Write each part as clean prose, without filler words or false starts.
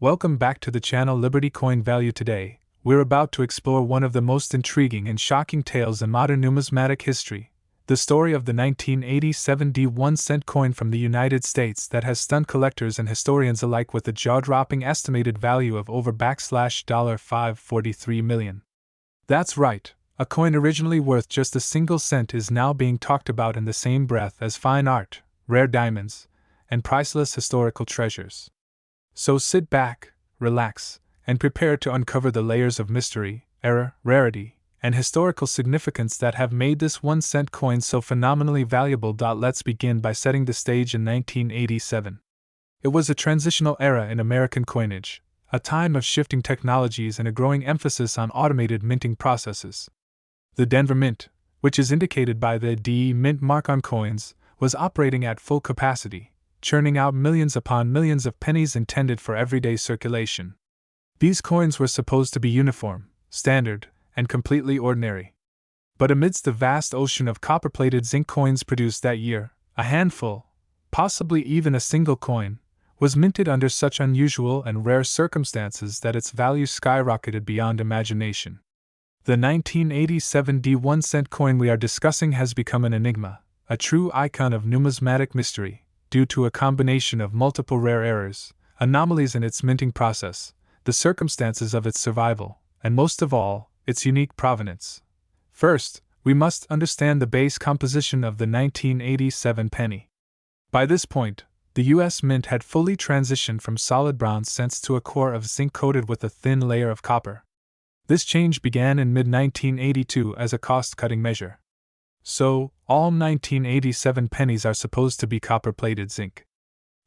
Welcome back to the channel Liberty Coin Value. Today, we're about to explore one of the most intriguing and shocking tales in modern numismatic history, the story of the 1987 D1-cent coin from the United States that has stunned collectors and historians alike with a jaw-dropping estimated value of over $543 million. That's right, a coin originally worth just a single cent is now being talked about in the same breath as fine art, rare diamonds, and priceless historical treasures. So sit back, relax, and prepare to uncover the layers of mystery, error, rarity, and historical significance that have made this 1-cent coin so phenomenally valuable. Let's begin by setting the stage in 1987. It was a transitional era in American coinage, a time of shifting technologies and a growing emphasis on automated minting processes. The Denver Mint, which is indicated by the D Mint mark on coins, was operating at full capacity, churning out millions upon millions of pennies intended for everyday circulation. These coins were supposed to be uniform, standard, and completely ordinary. But amidst the vast ocean of copper-plated zinc coins produced that year, a handful, possibly even a single coin, was minted under such unusual and rare circumstances that its value skyrocketed beyond imagination. The 1987 D1-cent coin we are discussing has become an enigma, a true icon of numismatic mystery, due to a combination of multiple rare errors, anomalies in its minting process, the circumstances of its survival, and most of all, its unique provenance. First, we must understand the base composition of the 1987 penny. By this point, the U.S. Mint had fully transitioned from solid bronze cents to a core of zinc coated with a thin layer of copper. This change began in mid-1982 as a cost-cutting measure. So, all 1987 pennies are supposed to be copper-plated zinc.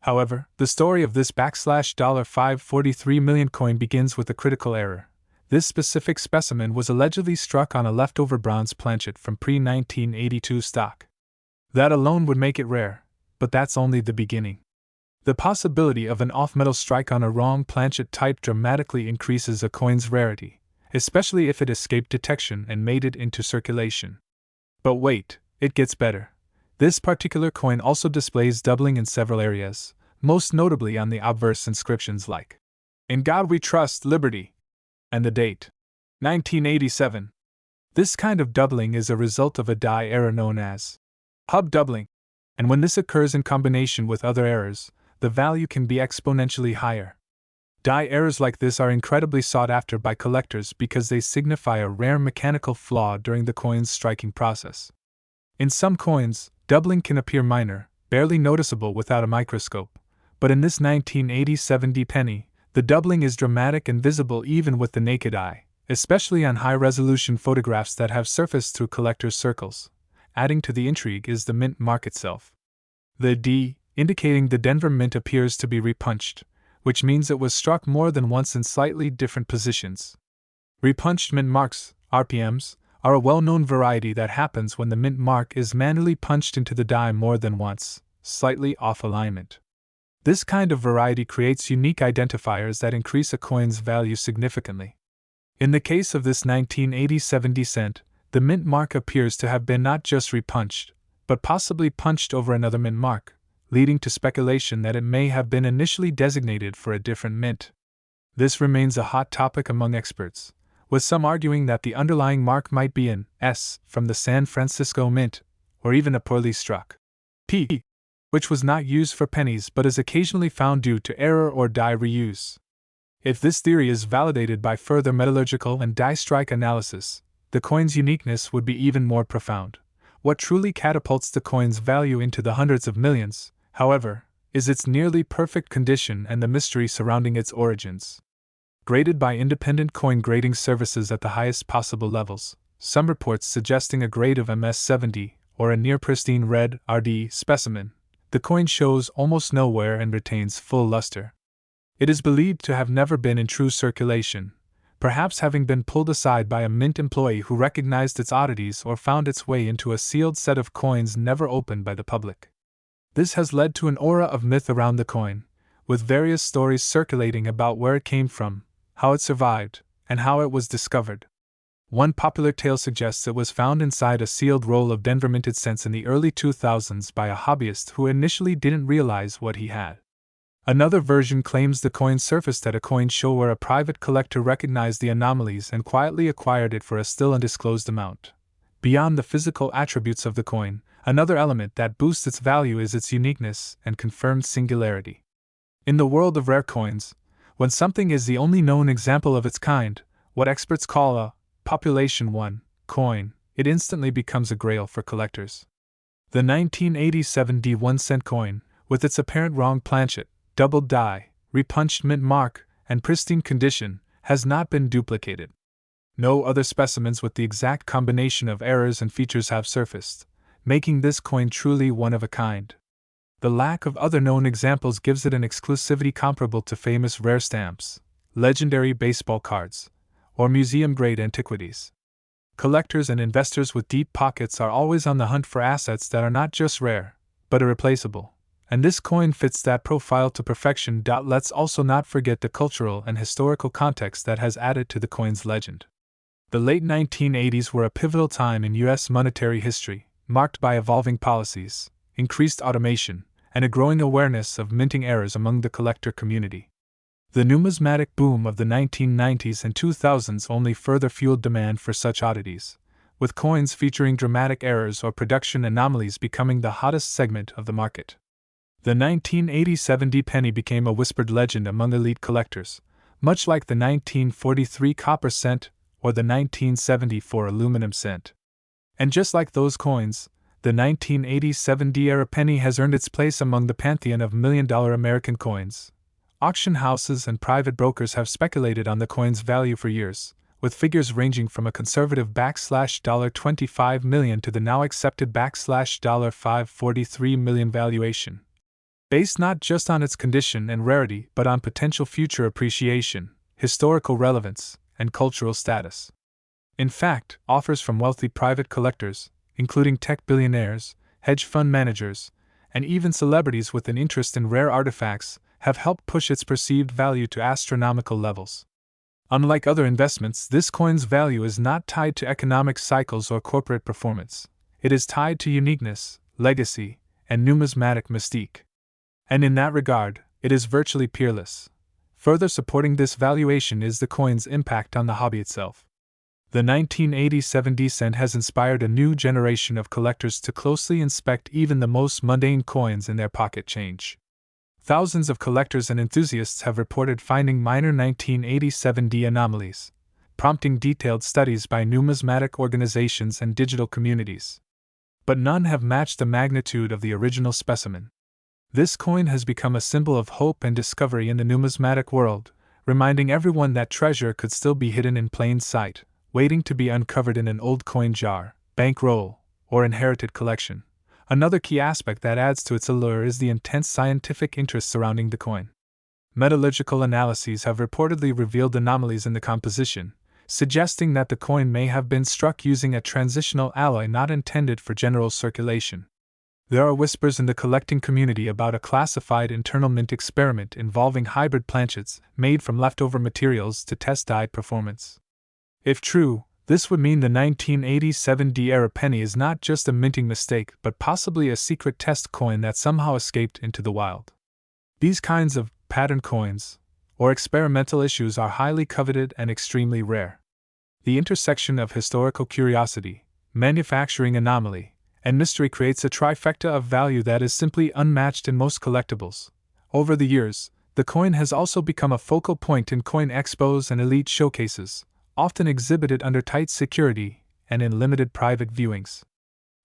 However, the story of this $543 million coin begins with a critical error. This specific specimen was allegedly struck on a leftover bronze planchet from pre-1982 stock. That alone would make it rare, but that's only the beginning. The possibility of an off-metal strike on a wrong planchet type dramatically increases a coin's rarity, especially if it escaped detection and made it into circulation. But wait, it gets better. This particular coin also displays doubling in several areas, most notably on the obverse inscriptions like, "In God We Trust, Liberty," and the date, 1987. This kind of doubling is a result of a die error known as hub doubling, and when this occurs in combination with other errors, the value can be exponentially higher. Die errors like this are incredibly sought after by collectors because they signify a rare mechanical flaw during the coin's striking process. In some coins, doubling can appear minor, barely noticeable without a microscope, but in this 1987 D penny, the doubling is dramatic and visible even with the naked eye, especially on high-resolution photographs that have surfaced through collectors' circles. Adding to the intrigue is the mint mark itself. The D, indicating the Denver Mint, appears to be repunched, which means it was struck more than once in slightly different positions. Repunched mint marks, RPMs, are a well-known variety that happens when the mint mark is manually punched into the die more than once, slightly off alignment. This kind of variety creates unique identifiers that increase a coin's value significantly. In the case of this 1987 D-cent, the mint mark appears to have been not just repunched, but possibly punched over another mint mark, leading to speculation that it may have been initially designated for a different mint. This remains a hot topic among experts, with some arguing that the underlying mark might be an S from the San Francisco Mint, or even a poorly struck P, which was not used for pennies but is occasionally found due to error or die reuse. If this theory is validated by further metallurgical and die strike analysis, the coin's uniqueness would be even more profound. What truly catapults the coin's value into the hundreds of millions, however, is its nearly perfect condition and the mystery surrounding its origins. Graded by independent coin grading services at the highest possible levels, some reports suggesting a grade of MS-70 or a near-pristine red RD specimen, the coin shows almost no wear and retains full luster. It is believed to have never been in true circulation, perhaps having been pulled aside by a mint employee who recognized its oddities or found its way into a sealed set of coins never opened by the public. This has led to an aura of myth around the coin, with various stories circulating about where it came from, how it survived, and how it was discovered. One popular tale suggests it was found inside a sealed roll of Denver minted cents in the early 2000s by a hobbyist who initially didn't realize what he had. Another version claims the coin surfaced at a coin show where a private collector recognized the anomalies and quietly acquired it for a still undisclosed amount. Beyond the physical attributes of the coin, another element that boosts its value is its uniqueness and confirmed singularity. In the world of rare coins, when something is the only known example of its kind, what experts call a population one coin, it instantly becomes a grail for collectors. The 1987 D1 cent coin, with its apparent wrong planchet, doubled die, repunched mint mark, and pristine condition, has not been duplicated. No other specimens with the exact combination of errors and features have surfaced, making this coin truly one of a kind. The lack of other known examples gives it an exclusivity comparable to famous rare stamps, legendary baseball cards, or museum-grade antiquities. Collectors and investors with deep pockets are always on the hunt for assets that are not just rare, but irreplaceable, and this coin fits that profile to perfection. Let's also not forget the cultural and historical context that has added to the coin's legend. The late 1980s were a pivotal time in U.S. monetary history, marked by evolving policies, increased automation, and a growing awareness of minting errors among the collector community. The numismatic boom of the 1990s and 2000s only further fueled demand for such oddities, with coins featuring dramatic errors or production anomalies becoming the hottest segment of the market. The 1987 D-penny became a whispered legend among elite collectors, much like the 1943 copper cent or the 1974 aluminum cent. And just like those coins, the 1987 D-era penny has earned its place among the pantheon of million-dollar American coins. Auction houses and private brokers have speculated on the coin's value for years, with figures ranging from a conservative $25 million to the now accepted $543 million valuation, based not just on its condition and rarity but on potential future appreciation, historical relevance, and cultural status. In fact, offers from wealthy private collectors, including tech billionaires, hedge fund managers, and even celebrities with an interest in rare artifacts, have helped push its perceived value to astronomical levels. Unlike other investments, this coin's value is not tied to economic cycles or corporate performance. It is tied to uniqueness, legacy, and numismatic mystique. And in that regard, it is virtually peerless. Further supporting this valuation is the coin's impact on the hobby itself. The 1987 D-cent has inspired a new generation of collectors to closely inspect even the most mundane coins in their pocket change. Thousands of collectors and enthusiasts have reported finding minor 1987 D anomalies, prompting detailed studies by numismatic organizations and digital communities. But none have matched the magnitude of the original specimen. This coin has become a symbol of hope and discovery in the numismatic world, reminding everyone that treasure could still be hidden in plain sight, waiting to be uncovered in an old coin jar, bankroll, or inherited collection. Another key aspect that adds to its allure is the intense scientific interest surrounding the coin. Metallurgical analyses have reportedly revealed anomalies in the composition, suggesting that the coin may have been struck using a transitional alloy not intended for general circulation. There are whispers in the collecting community about a classified internal mint experiment involving hybrid planchets made from leftover materials to test die performance. If true, this would mean the 1987 D-era penny is not just a minting mistake but possibly a secret test coin that somehow escaped into the wild. These kinds of pattern coins, or experimental issues, are highly coveted and extremely rare. The intersection of historical curiosity, manufacturing anomaly, and mystery creates a trifecta of value that is simply unmatched in most collectibles. Over the years, the coin has also become a focal point in coin expos and elite showcases, often exhibited under tight security and in limited private viewings.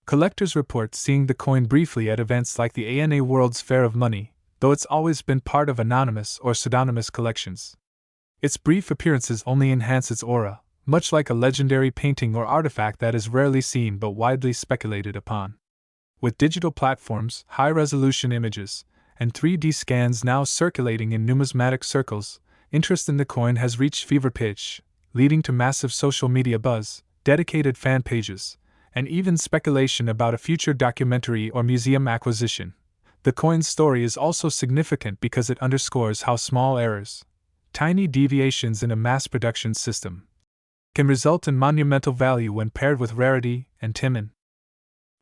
Collectors report seeing the coin briefly at events like the ANA World's Fair of Money, though it's always been part of anonymous or pseudonymous collections. Its brief appearances only enhance its aura, much like a legendary painting or artifact that is rarely seen but widely speculated upon. With digital platforms, high-resolution images, and 3D scans now circulating in numismatic circles, interest in the coin has reached fever pitch, leading to massive social media buzz, dedicated fan pages, and even speculation about a future documentary or museum acquisition. The coin's story is also significant because it underscores how small errors, tiny deviations in a mass production system, can result in monumental value when paired with rarity and timon.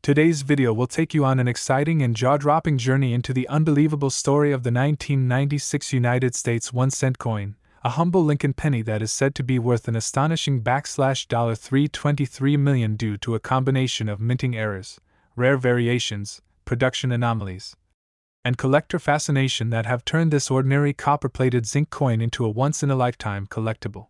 Today's video will take you on an exciting and jaw-dropping journey into the unbelievable story of the 1996 United States 1-cent coin, a humble Lincoln penny that is said to be worth an astonishing $323 million due to a combination of minting errors, rare variations, production anomalies, and collector fascination that have turned this ordinary copper-plated zinc coin into a once-in-a-lifetime collectible.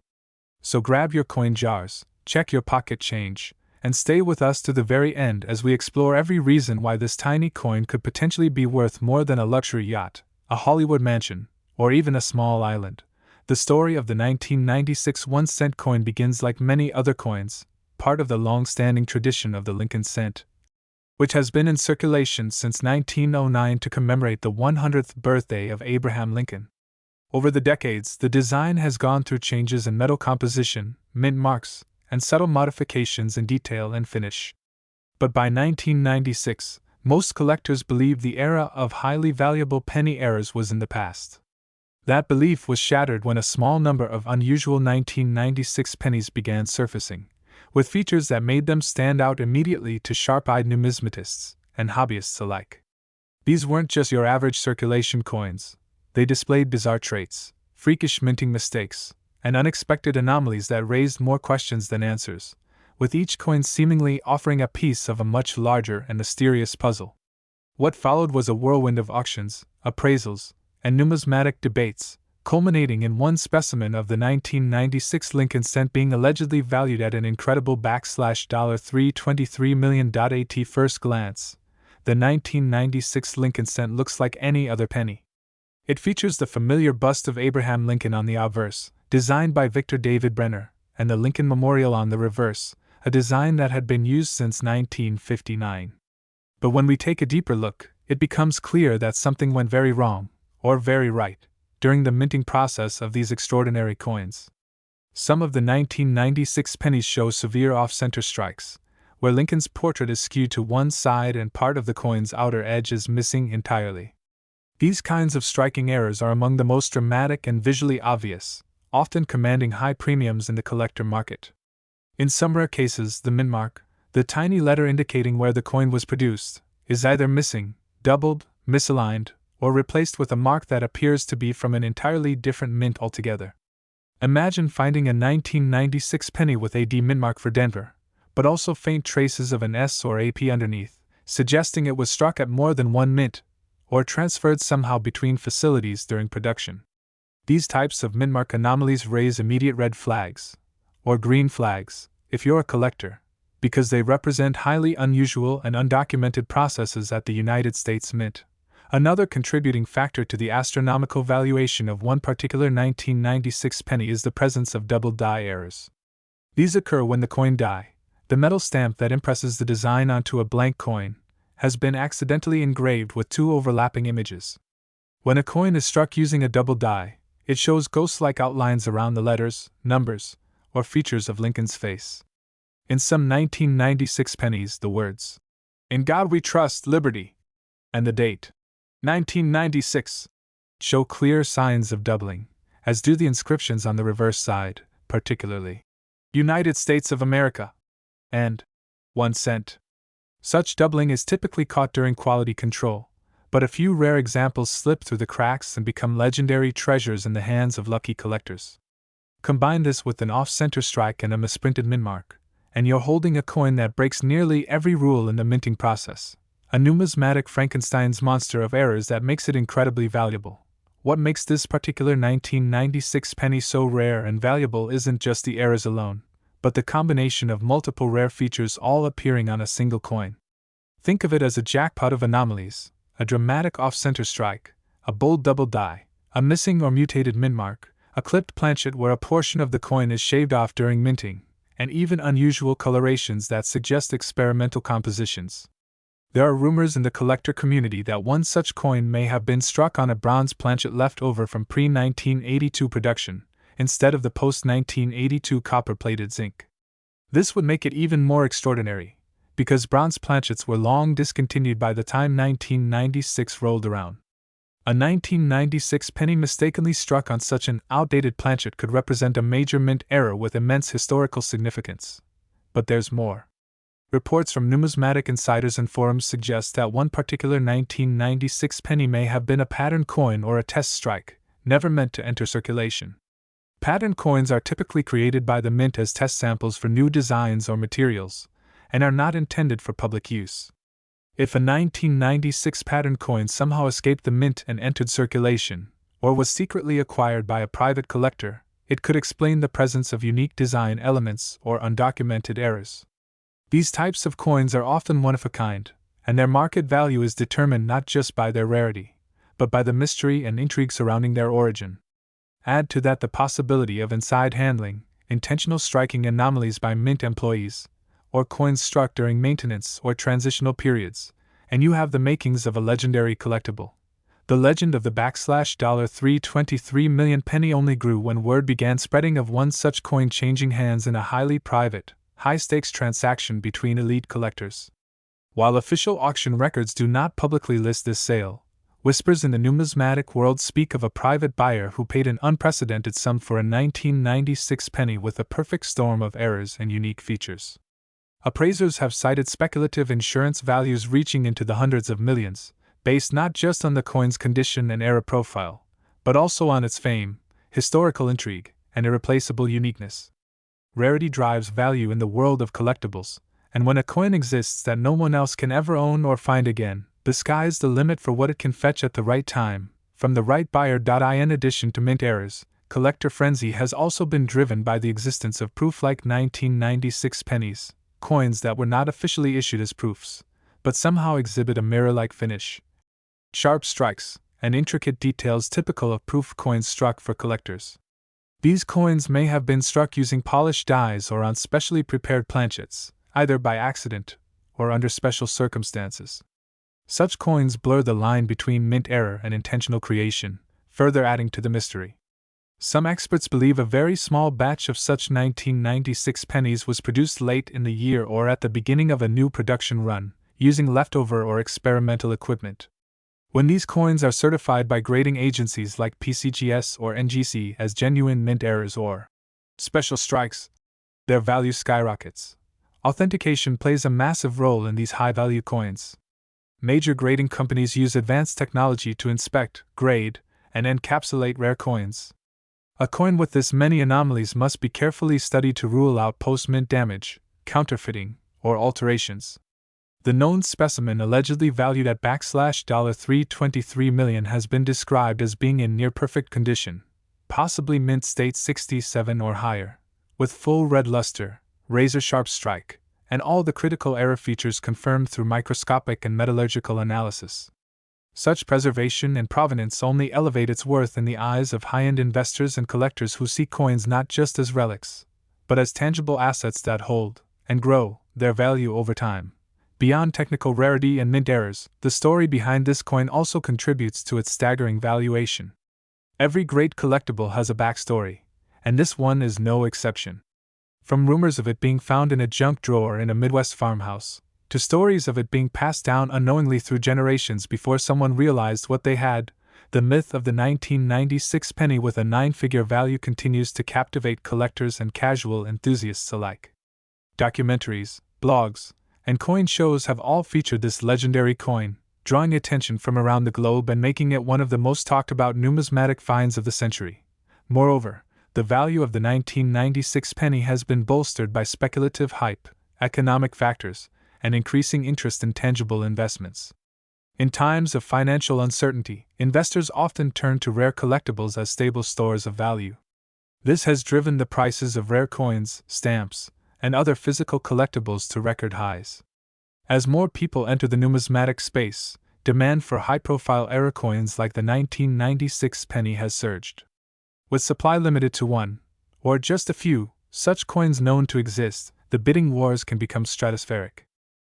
So grab your coin jars, check your pocket change, and stay with us to the very end as we explore every reason why this tiny coin could potentially be worth more than a luxury yacht, a Hollywood mansion, or even a small island. The story of the 1996 1-cent coin begins like many other coins, part of the long-standing tradition of the Lincoln cent, which has been in circulation since 1909 to commemorate the 100th birthday of Abraham Lincoln. Over the decades, the design has gone through changes in metal composition, mint marks, and subtle modifications in detail and finish. But by 1996, most collectors believed the era of highly valuable penny errors was in the past. That belief was shattered when a small number of unusual 1996 pennies began surfacing, with features that made them stand out immediately to sharp-eyed numismatists and hobbyists alike. These weren't just your average circulation coins. They displayed bizarre traits, freakish minting mistakes, and unexpected anomalies that raised more questions than answers, with each coin seemingly offering a piece of a much larger and mysterious puzzle. What followed was a whirlwind of auctions, appraisals, and numismatic debates, culminating in one specimen of the 1996 Lincoln cent being allegedly valued at an incredible $323 million. At first glance, the 1996 Lincoln cent looks like any other penny. It features the familiar bust of Abraham Lincoln on the obverse, designed by Victor David Brenner, and the Lincoln Memorial on the reverse, a design that had been used since 1959. But when we take a deeper look, it becomes clear that something went very wrong, or very right, during the minting process of these extraordinary coins. Some of the 1996 pennies show severe off-center strikes, where Lincoln's portrait is skewed to one side and part of the coin's outer edge is missing entirely. These kinds of striking errors are among the most dramatic and visually obvious, often commanding high premiums in the collector market. In some rare cases, the mint mark, the tiny letter indicating where the coin was produced, is either missing, doubled, misaligned, or replaced with a mark that appears to be from an entirely different mint altogether. Imagine finding a 1996 penny with a D mint mark for Denver, but also faint traces of an S or AP underneath, suggesting it was struck at more than one mint, or transferred somehow between facilities during production. These types of mint mark anomalies raise immediate red flags, or green flags, if you're a collector, because they represent highly unusual and undocumented processes at the United States Mint. Another contributing factor to the astronomical valuation of one particular 1996 penny is the presence of double die errors. These occur when the coin die, the metal stamp that impresses the design onto a blank coin, has been accidentally engraved with two overlapping images. When a coin is struck using a double die, it shows ghost-like outlines around the letters, numbers, or features of Lincoln's face. In some 1996 pennies, the words, "In God We Trust, Liberty," and the date, 1996, show clear signs of doubling, as do the inscriptions on the reverse side, particularly United States of America and 1 cent. Such doubling is typically caught during quality control, but a few rare examples slip through the cracks and become legendary treasures in the hands of lucky collectors. Combine this with an off-center strike and a misprinted mint mark, and you're holding a coin that breaks nearly every rule in the minting process, a numismatic Frankenstein's monster of errors that makes it incredibly valuable. What makes this particular 1996 penny so rare and valuable isn't just the errors alone, but the combination of multiple rare features all appearing on a single coin. Think of it as a jackpot of anomalies: a dramatic off-center strike, a bold double die, a missing or mutated mint mark, a clipped planchet where a portion of the coin is shaved off during minting, and even unusual colorations that suggest experimental compositions. There are rumors in the collector community that one such coin may have been struck on a bronze planchet left over from pre-1982 production, instead of the post-1982 copper-plated zinc. This would make it even more extraordinary, because bronze planchets were long discontinued by the time 1996 rolled around. A 1996 penny mistakenly struck on such an outdated planchet could represent a major mint error with immense historical significance. But there's more. Reports from numismatic insiders and forums suggest that one particular 1996 penny may have been a pattern coin or a test strike, never meant to enter circulation. Pattern coins are typically created by the mint as test samples for new designs or materials, and are not intended for public use. If a 1996 pattern coin somehow escaped the mint and entered circulation, or was secretly acquired by a private collector, it could explain the presence of unique design elements or undocumented errors. These types of coins are often one of a kind, and their market value is determined not just by their rarity, but by the mystery and intrigue surrounding their origin. Add to that the possibility of inside handling, intentional striking anomalies by mint employees, or coins struck during maintenance or transitional periods, and you have the makings of a legendary collectible. The legend of the $323 million penny only grew when word began spreading of one such coin changing hands in a highly private, high-stakes transaction between elite collectors. While official auction records do not publicly list this sale, whispers in the numismatic world speak of a private buyer who paid an unprecedented sum for a 1996 penny with a perfect storm of errors and unique features. Appraisers have cited speculative insurance values reaching into the hundreds of millions, based not just on the coin's condition and era profile, but also on its fame, historical intrigue, and irreplaceable uniqueness. Rarity drives value in the world of collectibles, and when a coin exists that no one else can ever own or find again, the sky's the limit for what it can fetch at the right time. From the right buyer. In addition to mint errors, collector frenzy has also been driven by the existence of proof-like 1996 pennies, coins that were not officially issued as proofs, but somehow exhibit a mirror-like finish. Sharp strikes, and intricate details typical of proof coins struck for collectors. These coins may have been struck using polished dies or on specially prepared planchets, either by accident or under special circumstances. Such coins blur the line between mint error and intentional creation, further adding to the mystery. Some experts believe a very small batch of such 1996 pennies was produced late in the year or at the beginning of a new production run, using leftover or experimental equipment. When these coins are certified by grading agencies like PCGS or NGC as genuine mint errors or special strikes, their value skyrockets. Authentication plays a massive role in these high-value coins. Major grading companies use advanced technology to inspect, grade, and encapsulate rare coins. A coin with this many anomalies must be carefully studied to rule out post-mint damage, counterfeiting, or alterations. The known specimen, allegedly valued at $323 million, has been described as being in near-perfect condition, possibly mint state 67 or higher, with full red luster, razor-sharp strike, and all the critical error features confirmed through microscopic and metallurgical analysis. Such preservation and provenance only elevate its worth in the eyes of high-end investors and collectors who see coins not just as relics, but as tangible assets that hold and grow their value over time. Beyond technical rarity and mint errors, the story behind this coin also contributes to its staggering valuation. Every great collectible has a backstory, and this one is no exception. From rumors of it being found in a junk drawer in a Midwest farmhouse, to stories of it being passed down unknowingly through generations before someone realized what they had, the myth of the 1996 penny with a 9-figure value continues to captivate collectors and casual enthusiasts alike. Documentaries, blogs, and coin shows have all featured this legendary coin, drawing attention from around the globe and making it one of the most talked about numismatic finds of the century. Moreover, the value of the 1996 penny has been bolstered by speculative hype, economic factors, and increasing interest in tangible investments. In times of financial uncertainty, investors often turn to rare collectibles as stable stores of value. This has driven the prices of rare coins, stamps, and other physical collectibles to record highs. As more people enter the numismatic space, demand for high-profile error coins like the 1996 penny has surged. With supply limited to one, or just a few, such coins known to exist, the bidding wars can become stratospheric.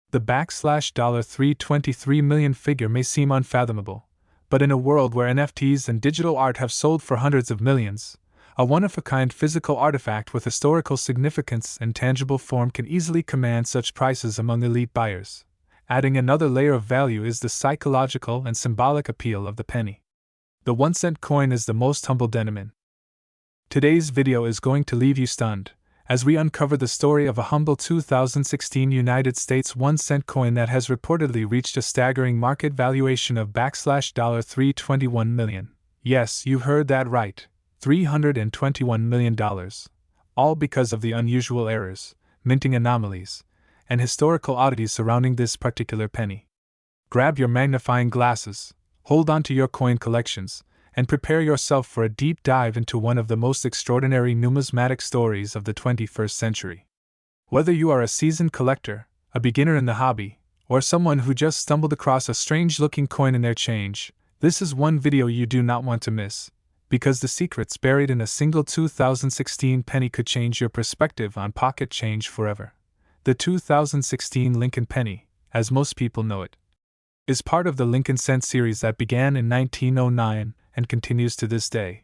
The $323 million figure may seem unfathomable, but in a world where NFTs and digital art have sold for hundreds of millions, a one-of-a-kind physical artifact with historical significance and tangible form can easily command such prices among elite buyers. Adding another layer of value is the psychological and symbolic appeal of the penny. The 1-cent coin is the most humble denim. Today's video is going to leave you stunned, as we uncover the story of a humble 2016 United States 1-cent coin that has reportedly reached a staggering market valuation of $321 million. Yes, you heard that right, $321 million. All because of the unusual errors, minting anomalies, and historical oddities surrounding this particular penny. Grab your magnifying glasses, hold on to your coin collections, and prepare yourself for a deep dive into one of the most extraordinary numismatic stories of the 21st century. Whether you are a seasoned collector, a beginner in the hobby, or someone who just stumbled across a strange-looking coin in their change, this is one video you do not want to miss, because the secrets buried in a single 2016 penny could change your perspective on pocket change forever. The 2016 Lincoln penny, as most people know it, is part of the Lincoln cent series that began in 1909 and continues to this day.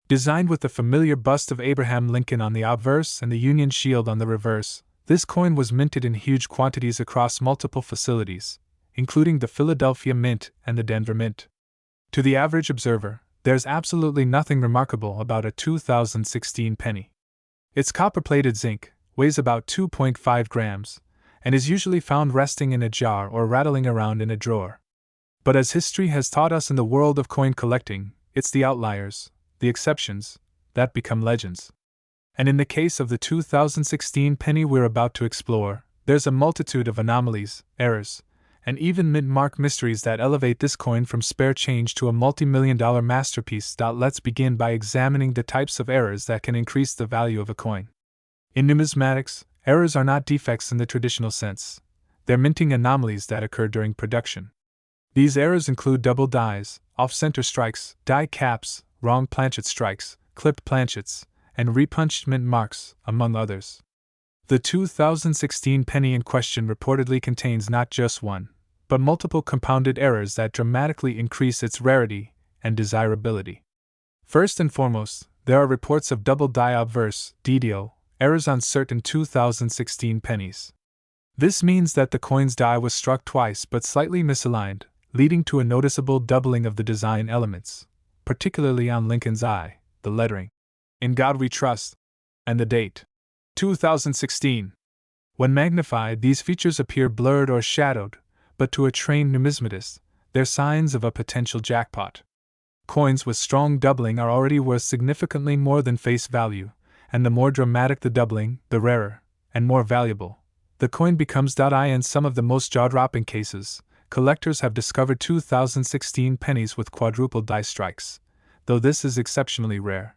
Designed with the familiar bust of Abraham Lincoln on the obverse and the Union shield on the reverse, this coin was minted in huge quantities across multiple facilities, including the Philadelphia Mint and the Denver Mint. To the average observer, there's absolutely nothing remarkable about a 2016 penny. Its copper-plated zinc weighs about 2.5 grams and is usually found resting in a jar or rattling around in a drawer. But as history has taught us in the world of coin collecting, it's the outliers, the exceptions, that become legends. And in the case of the 2016 penny we're about to explore, there's a multitude of anomalies, errors, and even mint mark mysteries that elevate this coin from spare change to a multi-million-dollar masterpiece. Let's begin by examining the types of errors that can increase the value of a coin. In numismatics, errors are not defects in the traditional sense. They're minting anomalies that occur during production. These errors include double dies, off-center strikes, die caps, wrong planchet strikes, clipped planchets, and repunched mint marks, among others. The 2016 penny in question reportedly contains not just one, but multiple compounded errors that dramatically increase its rarity and desirability. First and foremost, there are reports of double die obverse (DDO) errors on certain 2016 pennies. This means that the coin's die was struck twice but slightly misaligned, leading to a noticeable doubling of the design elements, particularly on Lincoln's eye, the lettering, "In God We Trust," and the date, 2016. When magnified, these features appear blurred or shadowed, but to a trained numismatist, they're signs of a potential jackpot. Coins with strong doubling are already worth significantly more than face value, and the more dramatic the doubling, the rarer, and more valuable the coin becomes. In some of the most jaw-dropping cases, collectors have discovered 2016 pennies with quadruple die strikes, though this is exceptionally rare.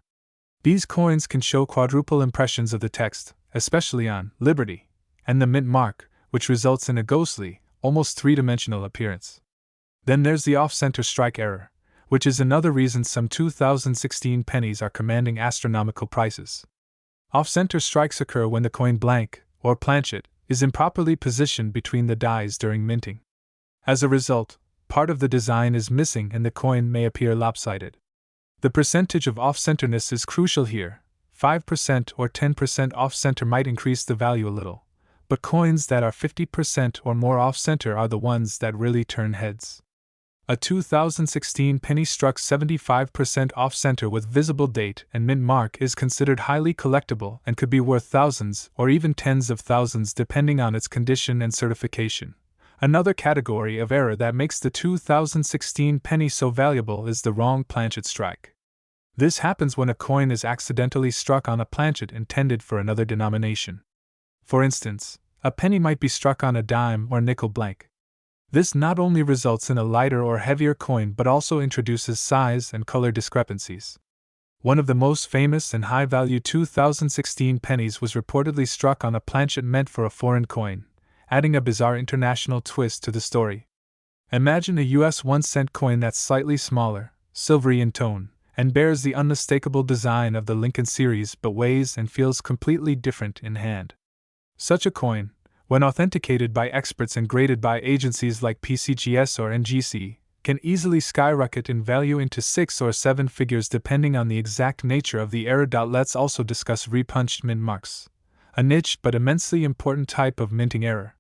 These coins can show quadruple impressions of the text, especially on Liberty, and the mint mark, which results in a ghostly, almost three-dimensional appearance. Then there's the off-center strike error, which is another reason some 2016 pennies are commanding astronomical prices. Off-center strikes occur when the coin blank, or planchet, is improperly positioned between the dies during minting. As a result, part of the design is missing and the coin may appear lopsided. The percentage of off-centerness is crucial here. 5% or 10% off-center might increase the value a little, but coins that are 50% or more off-center are the ones that really turn heads. A 2016 penny struck 75% off-center with visible date and mint mark is considered highly collectible and could be worth thousands or even tens of thousands depending on its condition and certification. Another category of error that makes the 2016 penny so valuable is the wrong planchet strike. This happens when a coin is accidentally struck on a planchet intended for another denomination. For instance, a penny might be struck on a dime or nickel blank. This not only results in a lighter or heavier coin but also introduces size and color discrepancies. One of the most famous and high-value 2016 pennies was reportedly struck on a planchet meant for a foreign coin, adding a bizarre international twist to the story. Imagine a US 1-cent coin that's slightly smaller, silvery in tone, and bears the unmistakable design of the Lincoln series but weighs and feels completely different in hand. Such a coin, when authenticated by experts and graded by agencies like PCGS or NGC, can easily skyrocket in value into 6 or 7 figures depending on the exact nature of the error. Let's also discuss repunched mint marks, a niche but immensely important type of minting error.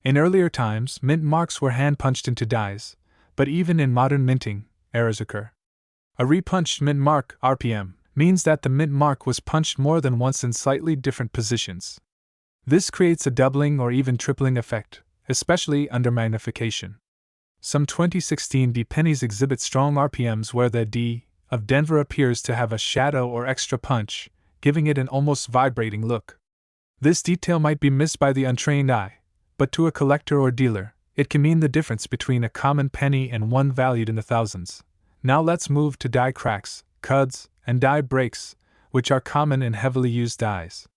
In earlier times, mint marks were hand-punched into dies, but even in modern minting, errors occur. A repunched mint mark, RPM, means that the mint mark was punched more than once in slightly different positions. This creates a doubling or even tripling effect, especially under magnification. Some 2016 D pennies exhibit strong RPMs where the D of Denver appears to have a shadow or extra punch, giving it an almost vibrating look. This detail might be missed by the untrained eye, but to a collector or dealer, it can mean the difference between a common penny and one valued in the thousands. Now let's move to die cracks, cuds, and die breaks, which are common and heavily used dies.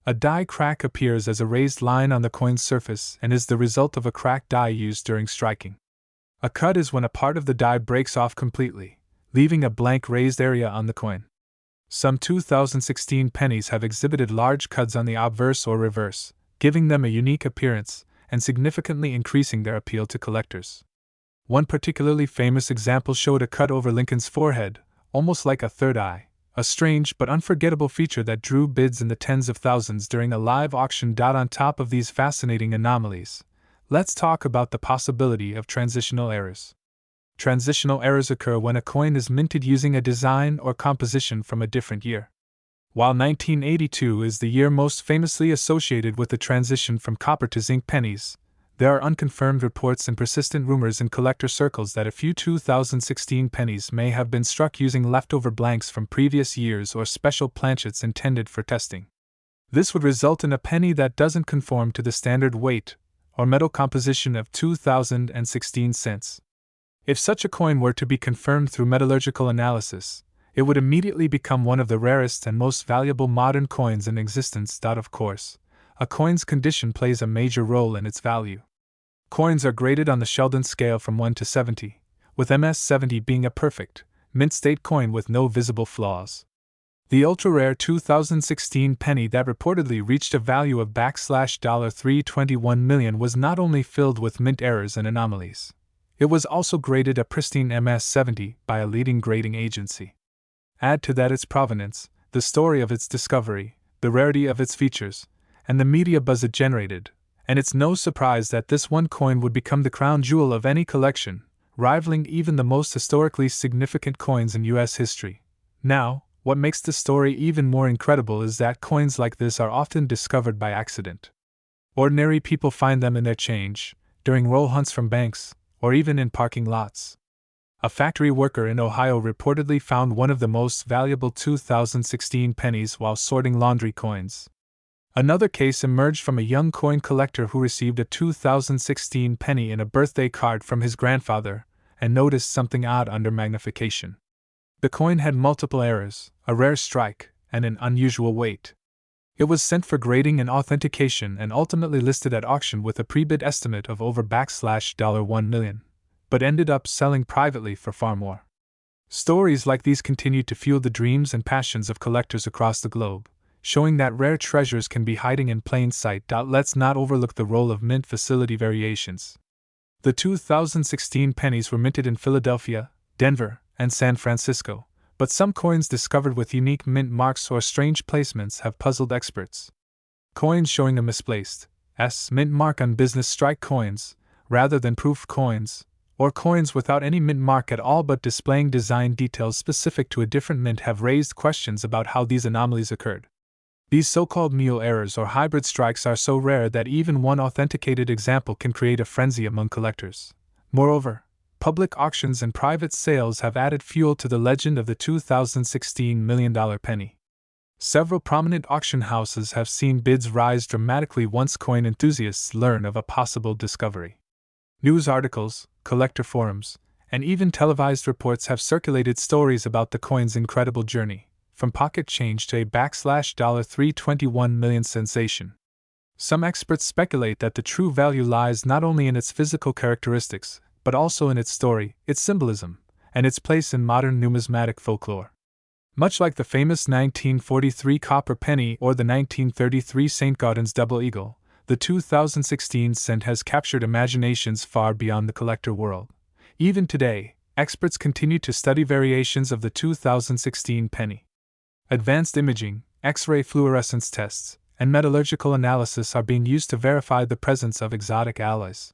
A die crack appears as a raised line on the coin's surface and is the result of a cracked die used during striking. A cud is when a part of the die breaks off completely, leaving a blank raised area on the coin. Some 2016 pennies have exhibited large cuds on the obverse or reverse, giving them a unique appearance and significantly increasing their appeal to collectors. One particularly famous example showed a cut over Lincoln's forehead, almost like a third eye, a strange but unforgettable feature that drew bids in the tens of thousands during a live auction. On top of these fascinating anomalies, let's talk about the possibility of transitional errors. Transitional errors occur when a coin is minted using a design or composition from a different year. While 1982 is the year most famously associated with the transition from copper to zinc pennies, there are unconfirmed reports and persistent rumors in collector circles that a few 2016 pennies may have been struck using leftover blanks from previous years or special planchets intended for testing. This would result in a penny that doesn't conform to the standard weight or metal composition of 2016 cents. If such a coin were to be confirmed through metallurgical analysis, it would immediately become one of the rarest and most valuable modern coins in existence. Of course, a coin's condition plays a major role in its value. Coins are graded on the Sheldon scale from 1 to 70, with MS-70 being a perfect, mint-state coin with no visible flaws. The ultra-rare 2016 penny that reportedly reached a value of $321 million was not only filled with mint errors and anomalies, it was also graded a pristine MS-70 by a leading grading agency. Add to that its provenance, the story of its discovery, the rarity of its features, and the media buzz it generated, and it's no surprise that this one coin would become the crown jewel of any collection, rivaling even the most historically significant coins in U.S. history. Now, what makes the story even more incredible is that coins like this are often discovered by accident. Ordinary people find them in their change, during roll hunts from banks, or even in parking lots. A factory worker in Ohio reportedly found one of the most valuable 2016 pennies while sorting laundry coins. Another case emerged from a young coin collector who received a 2016 penny in a birthday card from his grandfather and noticed something odd under magnification. The coin had multiple errors, a rare strike, and an unusual weight. It was sent for grading and authentication and ultimately listed at auction with a pre-bid estimate of over $1 million, but ended up selling privately for far more. Stories like these continue to fuel the dreams and passions of collectors across the globe, showing that rare treasures can be hiding in plain sight. Let's not overlook the role of mint facility variations. The 2016 pennies were minted in Philadelphia, Denver, and San Francisco, but some coins discovered with unique mint marks or strange placements have puzzled experts. Coins showing a misplaced mint mark on business strike coins, rather than proof coins, or coins without any mint mark at all but displaying design details specific to a different mint have raised questions about how these anomalies occurred. These so-called mule errors or hybrid strikes are so rare that even one authenticated example can create a frenzy among collectors. Moreover, public auctions and private sales have added fuel to the legend of the 2016 $1 million penny. Several prominent auction houses have seen bids rise dramatically once coin enthusiasts learn of a possible discovery. News articles, collector forums, and even televised reports have circulated stories about the coin's incredible journey, from pocket change to a $321 million sensation. Some experts speculate that the true value lies not only in its physical characteristics, but also in its story, its symbolism, and its place in modern numismatic folklore. Much like the famous 1943 copper penny or the 1933 St. Gaudens double eagle, the 2016 cent has captured imaginations far beyond the collector world. Even today, experts continue to study variations of the 2016 penny. Advanced imaging, X-ray fluorescence tests, and metallurgical analysis are being used to verify the presence of exotic alloys.